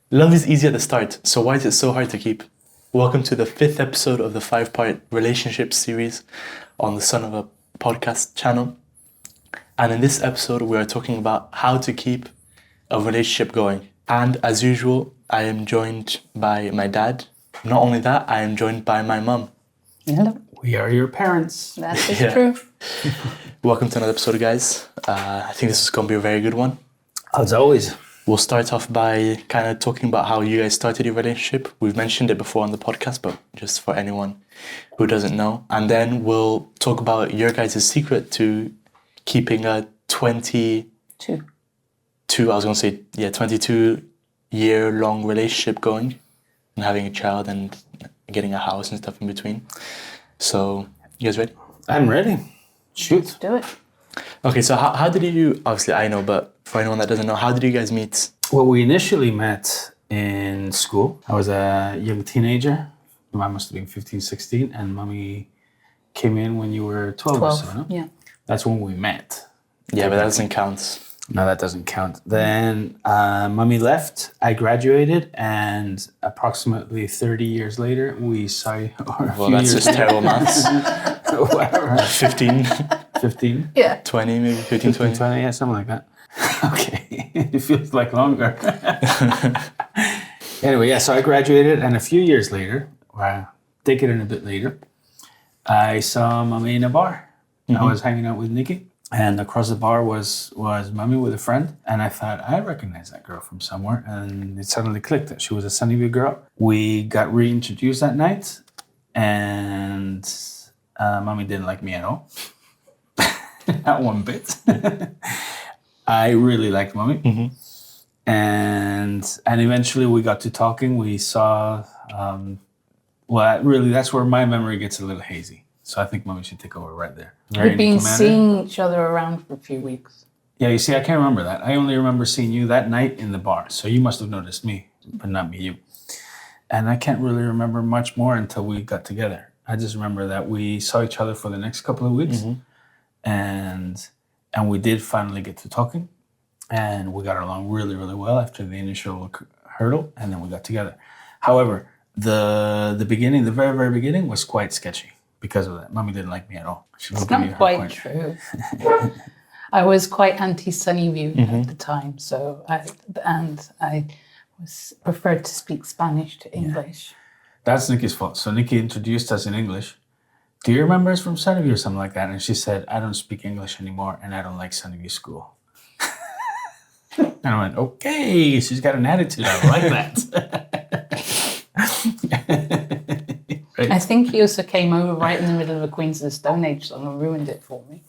Love is easy at the start, so why is it so hard to keep? Welcome to the 5th episode of the 5-part relationship series on the Son of a Podcast channel. And in this episode, we are talking about how to keep a relationship going. And as usual, I am joined by my dad. Not only that, I am joined by my mum. Hello. We are your parents. That is true. Welcome to another episode, guys. I think this is going to be a very good one. As always. We'll start off by kind of talking about how you guys started your relationship. We've mentioned it before on the podcast, but just for anyone who doesn't know. And then we'll talk about your guys' secret to keeping a 22-year-long relationship going and having a child and getting a house and stuff in between. So, you guys ready? I'm ready. Shoot. Let's do it. Okay, so how did you, obviously I know, but for anyone that doesn't know, how did you guys meet? Well, we initially met in school. I was a young teenager. I must have been 15, 16, and Mommy came in when you were 12 or so, no? Yeah. That's when we met. Yeah, but that doesn't count. No, that doesn't count. Then Mommy left, I graduated, and approximately 30 years later, we saw Well, that's just terrible maths. Whatever. 15, 15? Yeah. 20 maybe, 15, 20. 20, yeah, something like that. Okay, it feels like longer. Anyway, yeah, so I graduated, and a few years later, or take it in a bit later, I saw Mommy in a bar. I was hanging out with Nikki, and across the bar was Mommy with a friend, and I thought, I recognize that girl from somewhere, and it suddenly clicked that she was a Sunnyview girl. We got reintroduced that night, and Mommy didn't like me at all. Not one bit. I really liked Mommy. And eventually we got to talking. We saw, really that's where my memory gets a little hazy. So I think Mommy should take over right there. We've been seeing each other around for a few weeks. Yeah, you see, I can't remember that. I only remember seeing you that night in the bar. So you must have noticed me, but not me, you. And I can't really remember much more until we got together. I just remember that we saw each other for the next couple of weeks. And we did finally get to talking, and we got along really, really well after the initial hurdle, and then we got together. However, the beginning, the very, very beginning was quite sketchy because of that. Mommy didn't like me at all. It's not quite true. I was quite anti-Sunnyview at the time, so I preferred to speak Spanish to English. That's Nikki's fault. So Nikki introduced us in English. Do you remember us from Sunnyview or something like that? And she said, I don't speak English anymore, and I don't like Sunnyview School. And I went, okay, she's got an attitude. I like that. Right? I think he also came over right in the middle of a Queens of the Stone Age song and ruined it for me.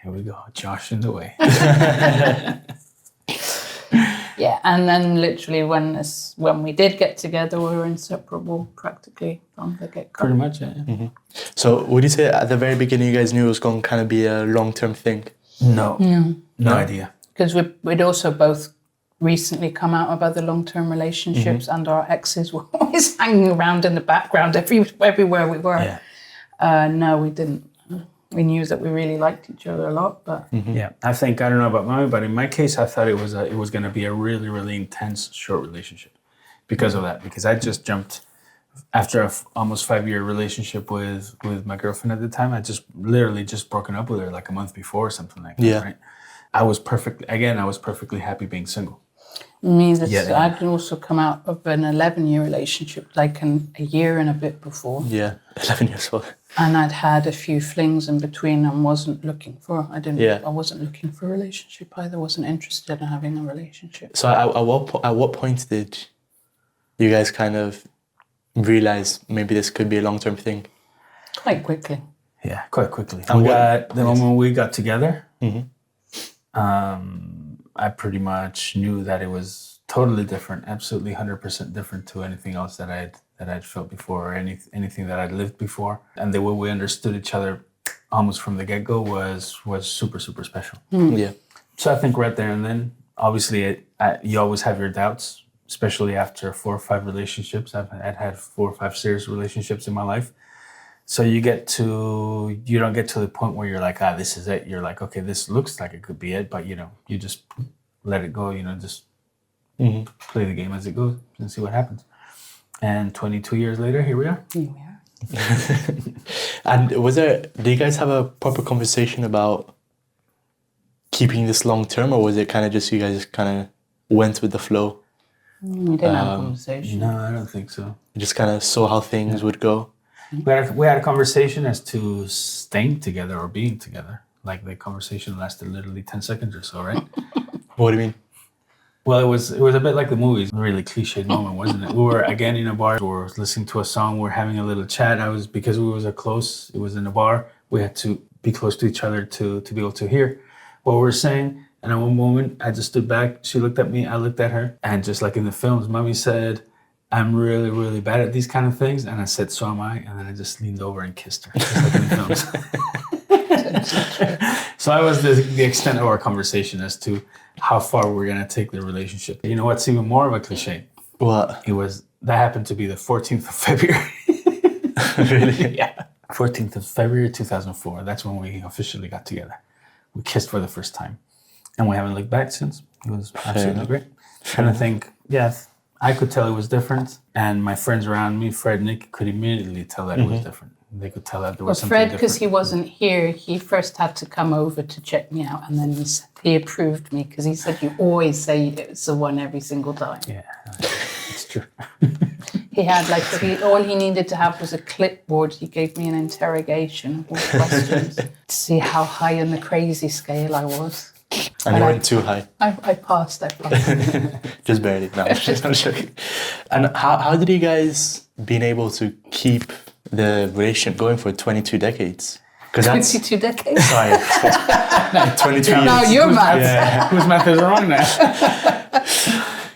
Here we go, Josh in the way. Yeah, and then literally when we did get together, we were inseparable practically from the get-go. Pretty much, yeah. So would you say at the very beginning you guys knew it was going to kind of be a long-term thing? No idea. Because we'd also both recently come out of other long-term relationships, and our exes were always hanging around in the background everywhere we were. Yeah. No, we didn't. We knew that we really liked each other a lot, but Yeah, I think, I don't know about Mommy, but in my case, I thought it was going to be a really, really intense short relationship because of that. Because I just jumped after a almost 5-year relationship with my girlfriend at the time. I just literally just broken up with her like a month before or something like that. Yeah. Right? I was perfectly happy being single. means that I'd also come out of an 11-year relationship, like a year and a bit before. Yeah, 11 years old. And I'd had a few flings in between and wasn't looking for. I wasn't looking for a relationship either. Wasn't interested in having a relationship. So at what point did you guys kind of realize maybe this could be a long-term thing? Quite quickly. Yeah, quite quickly. The moment we got together, I pretty much knew that it was totally different, absolutely 100% different to anything else that I'd felt before or anything that I'd lived before. And the way we understood each other almost from the get-go was super, super special. Yeah. So I think right there and then, obviously, you always have your doubts, especially after 4 or 5 relationships. I'd had 4 or 5 serious relationships in my life. So you don't get to the point where you're like, this is it. You're like, okay, this looks like it could be it, but you just let it go, just play the game as it goes and see what happens. And 22 years later, here we are. Here we are. And did you guys have a proper conversation about keeping this long term, or was it kind of just you guys kind of went with the flow? We didn't have a conversation. No, I don't think so. You just kind of saw how things would go? We had a conversation as to staying together or being together. Like the conversation lasted literally 10 seconds or so, right? What do you mean? Well, it was a bit like the movies. A really cliched moment, wasn't it? We were again in a bar. We were listening to a song. We were having a little chat. Because we was close. It was in a bar. We had to be close to each other to be able to hear what we were saying. And at one moment, I just stood back. She looked at me. I looked at her. And just like in the films, Mommy said, "I'm really, really bad at these kind of things." And I said, "So am I." And then I just leaned over and kissed her, just like in the films. So that was the extent of our conversation as to how far we're going to take the relationship. You know what's even more of a cliche? What? That happened to be the 14th of February. Really? Yeah. 14th of February 2004. That's when we officially got together. We kissed for the first time. And we haven't looked back since. It was absolutely great. And I think, I could tell it was different. And my friends around me, Fred and Nick, could immediately tell that it was different. They could tell that there was something Fred, different. because he wasn't here, he first had to come over to check me out, and then he approved me because he said, "You always say it's the one every single time." Yeah, it's true. He had all he needed to have was a clipboard. He gave me an interrogation of all questions to see how high on the crazy scale I was. And you weren't too high. I passed. Just barely. No, I'm joking. And how did you guys been able to keep the relationship going for 22 decades? Because that's 22 decades. sorry, 22 years. No, you're mad. Yeah, Whose math is wrong now?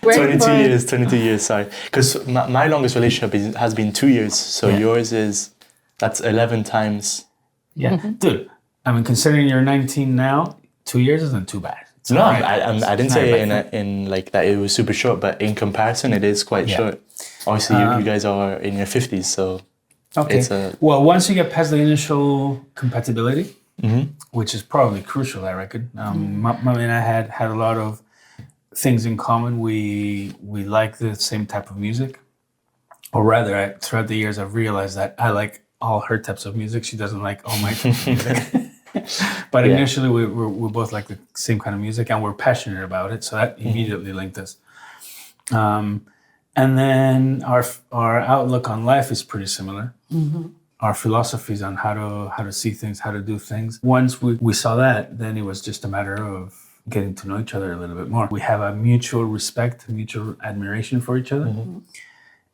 22 years. Sorry, because my longest relationship has been 2 years. So yours that's 11 times. Yeah, dude. I mean, considering you're 19 now, 2 years isn't too bad. It's No, not bad. I didn't say in like that it was super short, but in comparison, it is quite short. Obviously, you guys are in your 50s, so okay. Well, once you get past the initial compatibility, which is probably crucial, I reckon. Mommy and I had a lot of things in common. We like the same type of music, or rather, throughout the years, I've realized that I like all her types of music. She doesn't like all my types of music. But initially, we both like the same kind of music, and we're passionate about it. So that immediately linked us. And then our outlook on life is pretty similar. Our philosophies on how to see things, how to do things. Once we saw that, then it was just a matter of getting to know each other a little bit more. We have a mutual respect, mutual admiration for each other,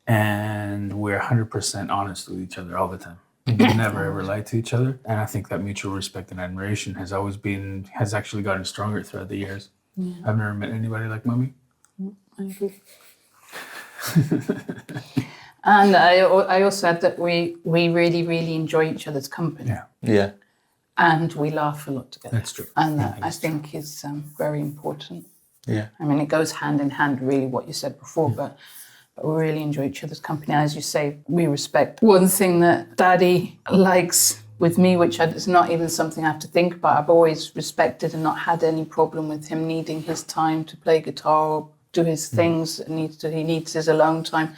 and we're 100% honest with each other all the time. We never ever lie to each other, and I think that mutual respect and admiration has actually gotten stronger throughout the years. I've never met anybody like Mommy. I agree. And I also add that we really, really enjoy each other's company. Yeah. And we laugh a lot together. That's true. And that I think is very important. Yeah. I mean, it goes hand in hand, really, what you said before, but we really enjoy each other's company. As you say, we respect. One thing that Daddy likes with me, which is not even something I have to think about, I've always respected and not had any problem with him needing his time to play guitar or do his things. He needs his alone time.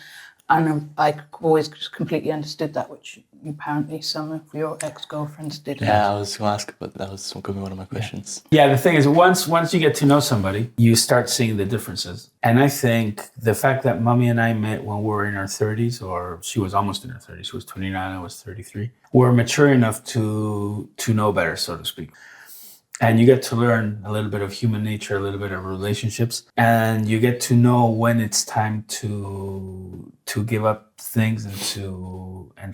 And I always completely understood that, which apparently some of your ex-girlfriends didn't. Yeah, I was going to ask, but that was going to be one of my questions. Yeah, the thing is, once you get to know somebody, you start seeing the differences. And I think the fact that Mommy and I met when we were in our 30s, or she was almost in her 30s, she was 29, I was 33, we're mature enough to know better, so to speak. And you get to learn a little bit of human nature, a little bit of relationships, and you get to know when it's time to give up things and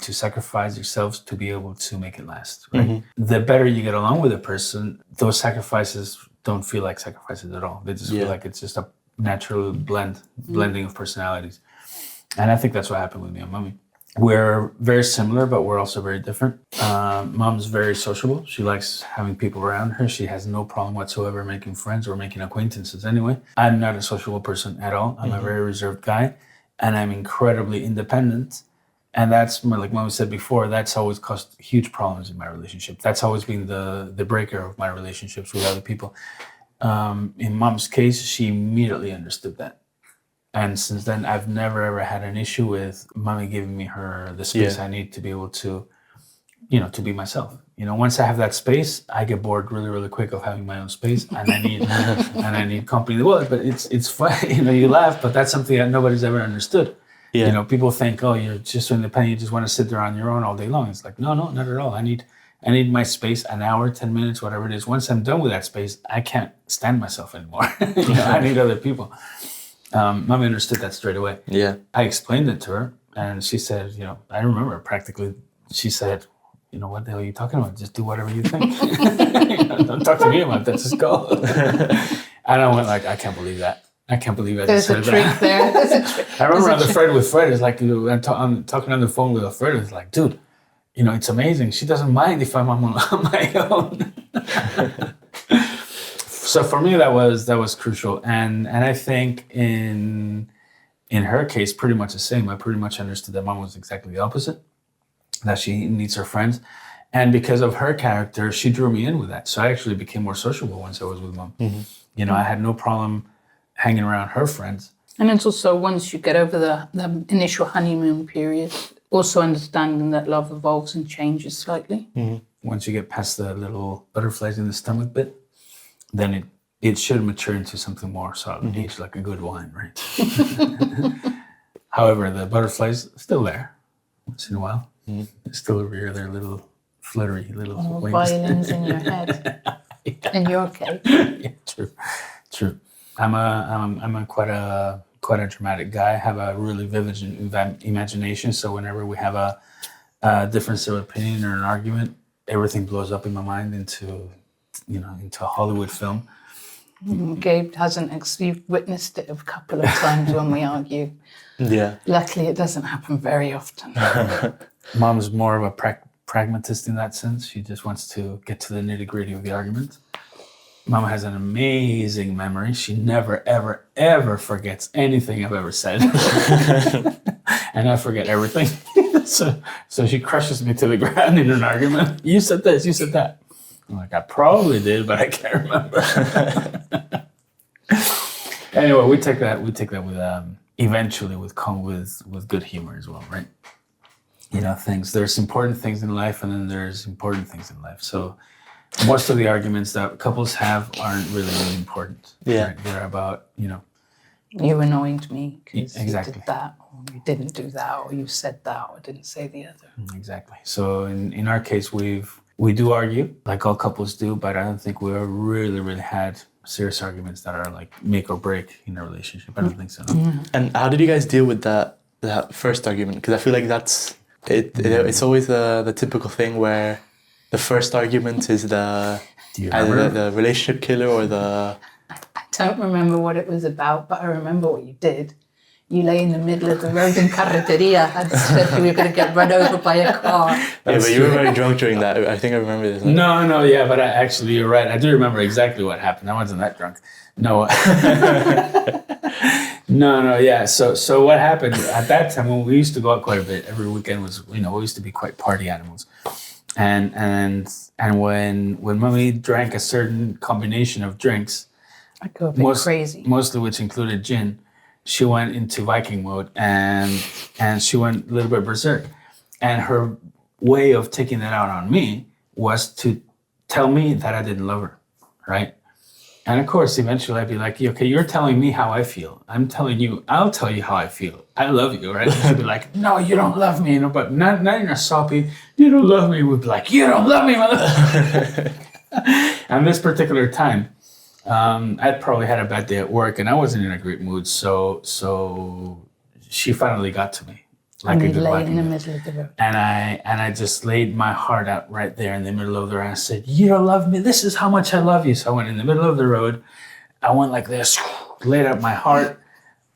to sacrifice yourselves to be able to make it last. Right? The better you get along with a person, those sacrifices don't feel like sacrifices at all. They just feel like it's just a natural blending of personalities. And I think that's what happened with me and Mommy. We're very similar, but we're also very different. Mom's very sociable. She likes having people around her. She has no problem whatsoever making friends or making acquaintances anyway. I'm not a sociable person at all. I'm a very reserved guy, and I'm incredibly independent. And that's, like Mom said before, that's always caused huge problems in my relationship. That's always been the breaker of my relationships with other people. In Mom's case, she immediately understood that. And since then, I've never ever had an issue with mommy giving me the space I need to be able to, to be myself. Once I have that space, I get bored really, really quick of having my own space, and I need company. Well, but it's fun. You laugh, but that's something that nobody's ever understood. Yeah. People think, oh, you're just so independent, you just want to sit there on your own all day long. It's like, no, not at all. I need my space, an hour, 10 minutes, whatever it is. Once I'm done with that space, I can't stand myself anymore. I need other people. Mommy understood that straight away. Yeah. I explained it to her, and she said, I remember practically, she said, what the hell are you talking about? Just do whatever you think. Don't talk to me about that. Just go. And I went like, I can't believe that. I can't believe I just said that. There's a trick there. I remember on the Fred with Fred, it's like, I'm talking on the phone with a Fred, it's like, dude, it's amazing. She doesn't mind if I'm on my own. So for me, that was crucial. And I think in her case, pretty much the same. I pretty much understood that mom was exactly the opposite, that she needs her friends. And because of her character, she drew me in with that. So I actually became more sociable once I was with mom. Mm-hmm. I had no problem hanging around her friends. And it's also once you get over the initial honeymoon period, also understanding that love evolves and changes slightly. Mm-hmm. Once you get past the little butterflies in the stomach bit, then it should mature into something more solid, aged like a good wine, right? However, the butterflies still there once in a while. Mm-hmm. They still rear their little fluttery little wings. Violins in your head. In your case. Yeah, true. I'm a quite a dramatic guy. I have a really vivid imagination. So whenever we have a difference of opinion or an argument, everything blows up in my mind into a Hollywood film. Gabe you've witnessed it a couple of times when we argue. Yeah. Luckily, it doesn't happen very often. Mom's more of a pragmatist in that sense. She just wants to get to the nitty-gritty of the argument. Mama has an amazing memory. She never, ever, ever forgets anything I've ever said. And I forget everything. So she crushes me to the ground in an argument. You said this, you said that. I'm like, I probably did, but I can't remember. Anyway, we take that with eventually with good humor as well, right? There's important things in life, and then there's important things in life. So most of the arguments that couples have aren't really important. Yeah. Right? They're about, You annoyed me because exactly. you did that, or you didn't do that, or you said that, or didn't say the other. Exactly. So in our case, we do argue, like all couples do, but I don't think we ever really, really had serious arguments that are like make or break in a relationship. I don't think so. No. Mm. And how did you guys deal with that first argument? Because I feel like that's it. It's always the typical thing where the first argument is either the relationship killer or the... I don't remember what it was about, but I remember what you did. You lay in the middle of the road in Carreteria and said you were going to get run over by a car. Yeah, but you were very drunk during that. I think I remember this. No, yeah, but actually you're right. I do remember exactly what happened. I wasn't that drunk. No. No, yeah. So what happened at that time when we used to go out quite a bit, every weekend was, we used to be quite party animals. And when mommy drank a certain combination of drinks, I go a bit crazy. Mostly which included gin, she went into Viking mode and she went a little bit berserk. And her way of taking that out on me was to tell me that I didn't love her, right? And of course, eventually I'd be like, okay, you're telling me how I feel. I'll tell you how I feel. I love you, right? She'd be like, no, you don't love me, but not in a soppy, you don't love me. We'd be like, you don't love me, mother. And this particular time, I'd probably had a bad day at work and I wasn't in a great mood. So she finally got to me. Like and a you good lay in the Viking. middle of the road. And I just laid my heart out right there in the middle of the road. I said, you don't love me. This is how much I love you. So I went in the middle of the road. I went like this, laid out my heart,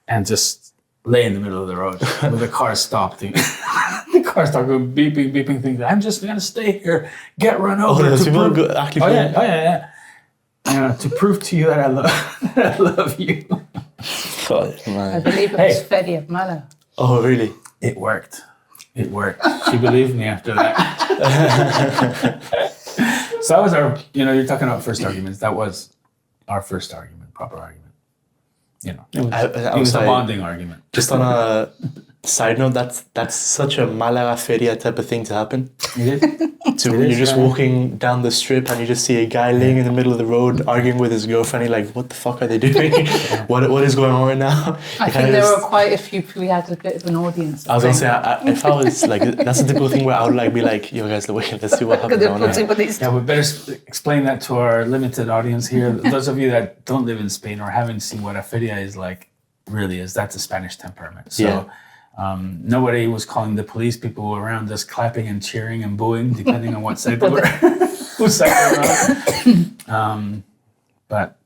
and just lay in the middle of the road with the car stopped. The car started going beeping things. I'm just going to stay here, get run over. Yeah. To prove to you that I love you. God, man. I believe it was Feria Malo. Oh, really? It worked. She believed me after that. So that was our, you're talking about first arguments. That was our first argument, proper argument. you know, it I'm was a sorry. bonding argument. Just on a side note, that's such a Malaga Feria type of thing to happen. It is. You're just walking down the strip and you just see a guy laying in the middle of the road arguing with his girlfriend. You're like, what the fuck are they doing? What is going on right now? I think there were quite a few people. We had a bit of an audience. I was gonna say, if I was like, that's the cool thing where I would like be like, yo guys, wait, let's see what happens. Yeah, we better explain that to our limited audience here. Those of you that don't live in Spain or haven't seen what a feria is like, really is, that's a Spanish temperament. So nobody was calling the police. People were around us clapping and cheering and booing, depending on what side they were. Whose side they were on. But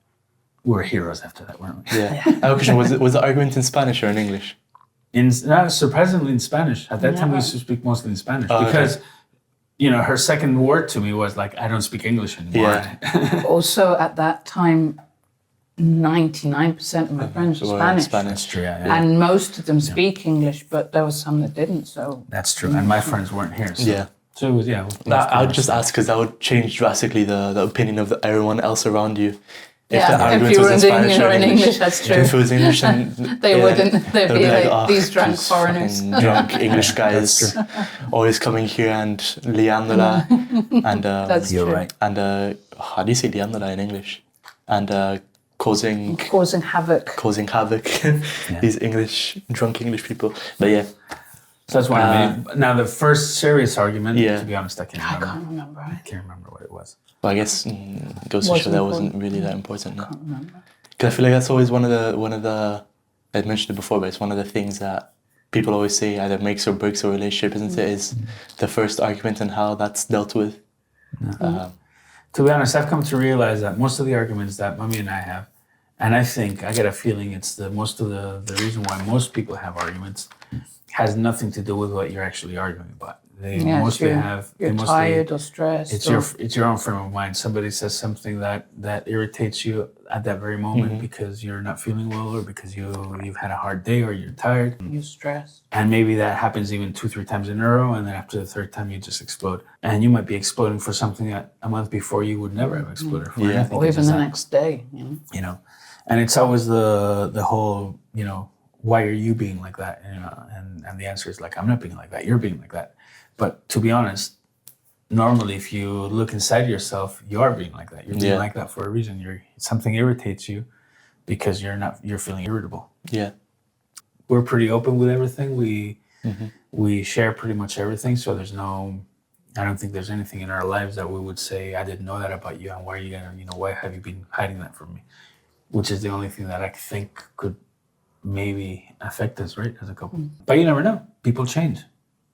we were heroes after that, weren't we? Yeah. I have a question. Was the argument in Spanish or in English? Surprisingly in Spanish. At that time, we used to speak mostly in Spanish because, you know, her second word to me was like, I don't speak English anymore. Yeah. Also, at that time, 99% of my friends were Spanish. That's true, yeah. And most of them speak English, but there was some that didn't. So that's true. And my friends weren't here. So. Yeah. So it was, I would just ask because that would change drastically the opinion of everyone else around you. If you were in Spanish or in English, that's true. If it was English, then they wouldn't. They'd be like these drunk foreigners. Drunk English guys always coming here and liándola. And That's you're true. right. And how do you say liándola in English? And causing havoc. These drunk English people. But yeah. So that's why I mean. Now the first serious argument, to be honest, I can't remember. I can't remember. I can't remember what it was. Well, I guess it goes to show that wasn't really that important. I can't remember. Because I feel like that's always one of the I mentioned it before, but it's one of the things that people always say either makes or breaks a relationship, isn't it? Is the first argument and how that's dealt with. To be honest, I've come to realize that most of the arguments that Mummy and I have, and I think I get a feeling it's the reason why most people have arguments has nothing to do with what you're actually arguing about. They mostly have. You're tired or stressed. It's your own frame of mind. Somebody says something that irritates you at that very moment because you're not feeling well, or because you've had a hard day, or you're tired. You're stressed. And maybe that happens even 2-3 times in a row, and then after the third time you just explode. And you might be exploding for something that a month before you would never have exploded for. Yeah. Or even the next day. You know, and it's always the whole, you know, why are you being like that? You know, and the answer is like, I'm not being like that. You're being like that. But to be honest, normally if you look inside yourself, you are being like that. You're being like that for a reason. Something irritates you because you're feeling irritable. Yeah. We're pretty open with everything. We share pretty much everything. So I don't think there's anything in our lives that we would say, I didn't know that about you, and why are you gonna, why have you been hiding that from me? Which is the only thing that I think could maybe affect us, right, as a couple. But you never know. People change.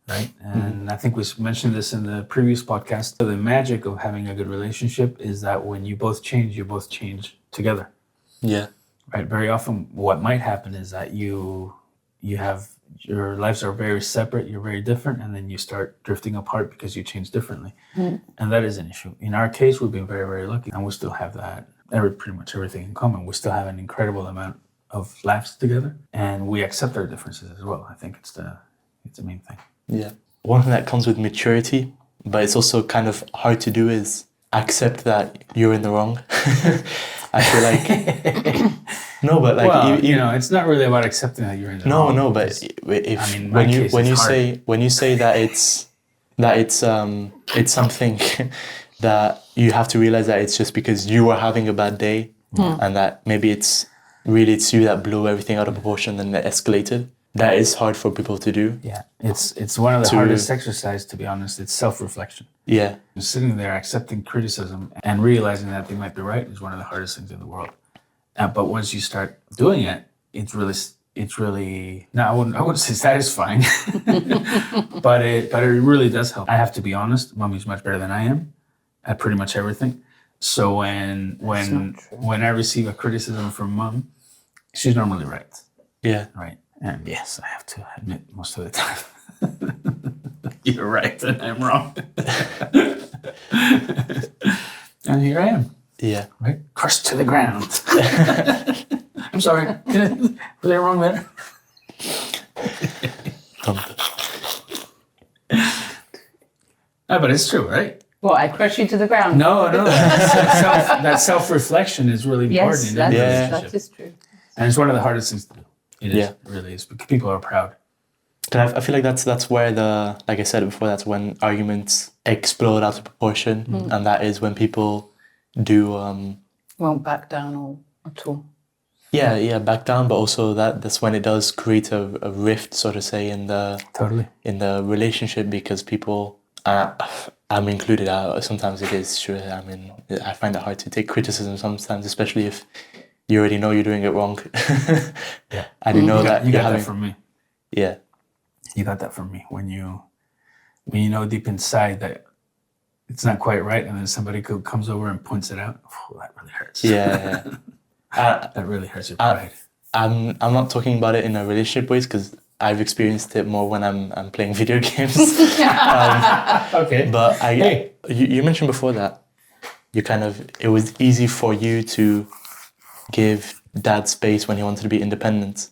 Right. And I think we mentioned this in the previous podcast. So the magic of having a good relationship is that when you both change together. Yeah. Right. Very often what might happen is that you have, your lives are very separate, you're very different, and then you start drifting apart because you change differently. And that is an issue. In our case, we've been very, very lucky, and we still have that, pretty much everything in common. We still have an incredible amount of laughs together, and we accept our differences as well. I think it's the main thing. Yeah. One thing that comes with maturity, but it's also kind of hard to do, is accept that you're in the wrong. I feel like no, but like it's not really about accepting that you're in the wrong. No, but when you say that it's something that you have to realize that it's just because you are having a bad day, and that maybe it's you that blew everything out of proportion and that escalated. That is hard for people to do. Yeah, it's one of the hardest exercises, to be honest. It's self-reflection. Yeah. Sitting there accepting criticism and realizing that they might be right is one of the hardest things in the world. But once you start doing it, it's really. Now I wouldn't say satisfying, but it really does help. I have to be honest. Mommy's much better than I am at pretty much everything. So when I receive a criticism from Mom, she's normally right. Yeah. Right. And yes, I have to admit most of the time, you're right and I'm wrong. And here I am. Yeah. Right? Crushed to the ground. I'm sorry. Was I wrong there? But it's true, right? Well, I crushed you to the ground. No. That self-reflection is really important. Yes, that is true. And it's one of the hardest things to do. It Yeah. really is. Because people are proud. And I feel like that's where like I said before, that's when arguments explode out of proportion, and that is when people do Won't back down or at all. back down, but also that's when it does create a rift, so to say, in the Totally. relationship, because people, I'm included. Sometimes it is true. I mean, I find it hard to take criticism sometimes, especially if you already know you're doing it wrong. Yeah. And you know that you you're got having, that from me. yeah. You got that from me when you know deep inside that it's not quite right, and then somebody comes over and points it out. Oh, that really hurts. Yeah. That really hurts your pride. I'm not talking about it in a relationship ways, because I've experienced it more when I'm playing video games. Okay. But you mentioned before that it was easy for you to give Dad space when he wanted to be independent.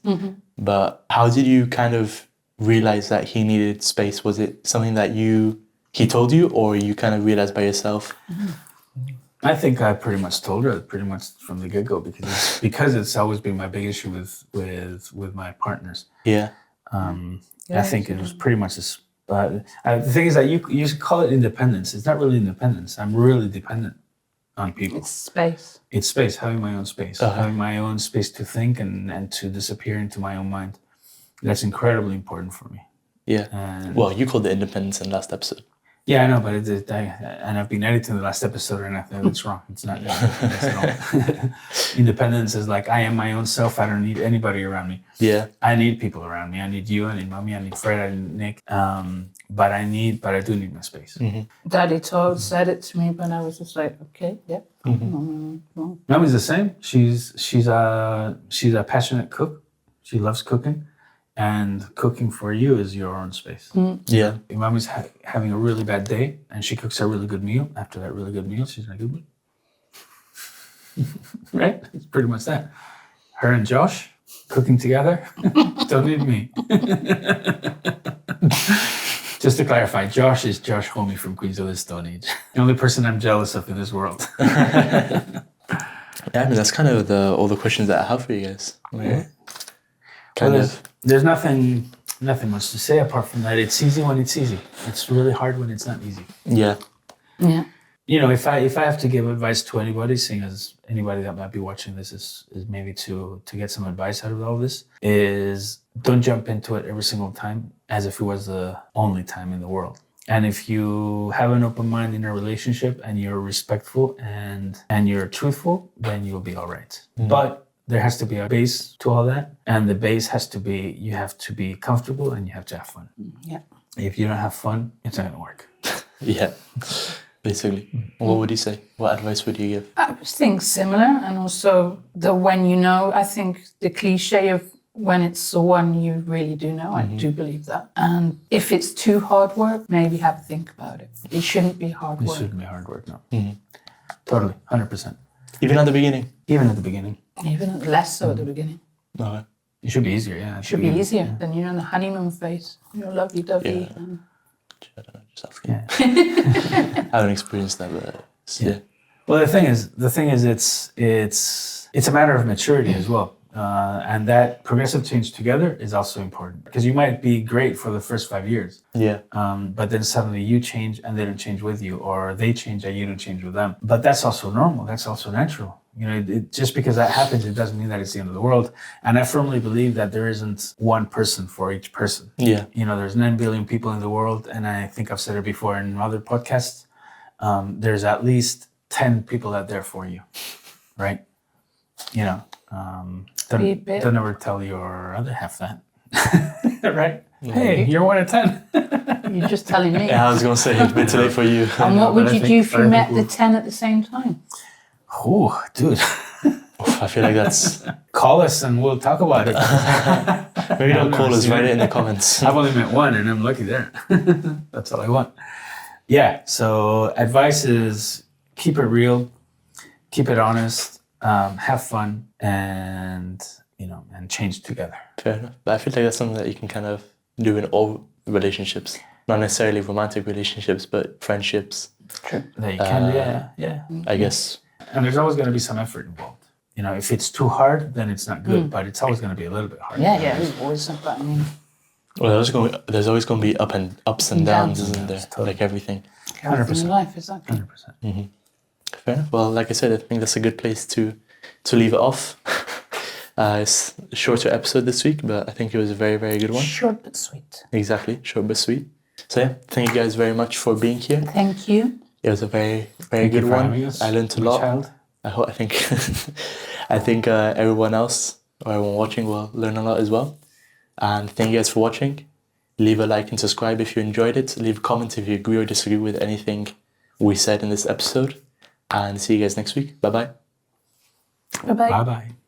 But how did you kind of realize that he needed space? Was it something that he told you, or you kind of realized by yourself? I think I pretty much told her pretty much from the get-go, because it's always been my big issue with my partners. Yeah. I think it was pretty much this. The thing is that you call it independence. It's not really independence. I'm really dependent on people. It's space. It's space, having my own space, having my own space to think and to disappear into my own mind. That's incredibly important for me. Yeah. And Well, you called it independence in last episode. yeah, I know, but and I've been editing the last episode, and I think it's wrong. It's not independence at all. Independence is like, I am my own self. I don't need anybody around me. Yeah. I need people around me. I need you. I need mommy. I need Fred. I need Nick. But I do need my space. Daddy said it to me, but I was just like, okay, yeah. Mommy's the same. She's a passionate cook. She loves cooking, and cooking for you is your own space. Yeah. Your mommy's having a really bad day, and she cooks a really good meal. After that really good meal, she's in a good mood. Right? It's pretty much that. Her and Josh cooking together don't need me. Just to clarify, Josh is Josh Homie from Queens of the Stone Age. The only person I'm jealous of in this world. Yeah, I mean, that's kind of all the questions that I have for you guys. Right? There's nothing much to say apart from that. It's easy when it's easy. It's really hard when it's not easy. Yeah. Yeah. You know, if I have to give advice to anybody, seeing as anybody that might be watching this is maybe to get some advice out of all this, is don't jump into it every single time as if it was the only time in the world. And if you have an open mind in a relationship and you're respectful and you're truthful, then you'll be all right. But there has to be a base to all that. And the base has to be, you have to be comfortable and you have to have fun. Yeah. If you don't have fun, it's not going to work. Yeah. Basically. What would you say? What advice would you give? I think similar, and also I think the cliche of when it's the one you really do know, I do believe that. And if it's too hard work, maybe have a think about it. It shouldn't be hard It work. shouldn't be hard work, no. Totally, 100%. Even at the beginning? Even at the beginning. Even less so at the beginning. Okay. It should be easier, yeah. It should be easier than the honeymoon phase. You're lovey-dovey. Yeah. And I don't know, just asking. Yeah. I haven't experienced that, but yeah. Well, the thing is, it's a matter of maturity as well, and that progressive change together is also important, because you might be great for the first 5 years, Yeah. but then suddenly you change and they don't change with you, or they change and you don't change with them. But that's also normal. That's also natural. You know, just because that happens, it doesn't mean that it's the end of the world. And I firmly believe that there isn't one person for each person. Yeah. You know, there's 9 billion people in the world, and I think I've said it before in other podcasts. There's at least 10 people out there for you, right? You know, don't ever tell your other half that, right? Yeah. Hey, you're 1 of 10. you're just telling me. Yeah, I was going to say, it's a bit too late for you. And what would you do if you met the 10 at the same time? Oh, dude. I feel like that's... Call us and we'll talk about it. Maybe don't call us, write it in the comments. I've only met one and I'm lucky there. That's all I want. Yeah, so advice is keep it real, keep it honest, have fun, and change together. Fair enough. But I feel like that's something that you can kind of do in all relationships. Not necessarily romantic relationships, but friendships. True. That you can, yeah. I guess. And there's always going to be some effort involved. You know, if it's too hard, then it's not good. But it's always going to be a little bit hard. Yeah, it's always but I mean, Well, there's always going to be ups and downs, isn't there? Totally. Like everything. everything in life, exactly. 100%. Fair enough. Well, like I said, I think that's a good place to leave it off. It's a shorter episode this week, but I think it was a very, very good one. Short but sweet. Exactly, short but sweet. So yeah, thank you guys very much for being here. Thank you. It was a very, very Thank you good for one. having us, I learned a my lot. child. I think I think everyone else or everyone watching will learn a lot as well. And thank you guys for watching. Leave a like and subscribe if you enjoyed it. Leave a comment if you agree or disagree with anything we said in this episode. And see you guys next week. Bye-bye. Bye bye. Bye-bye.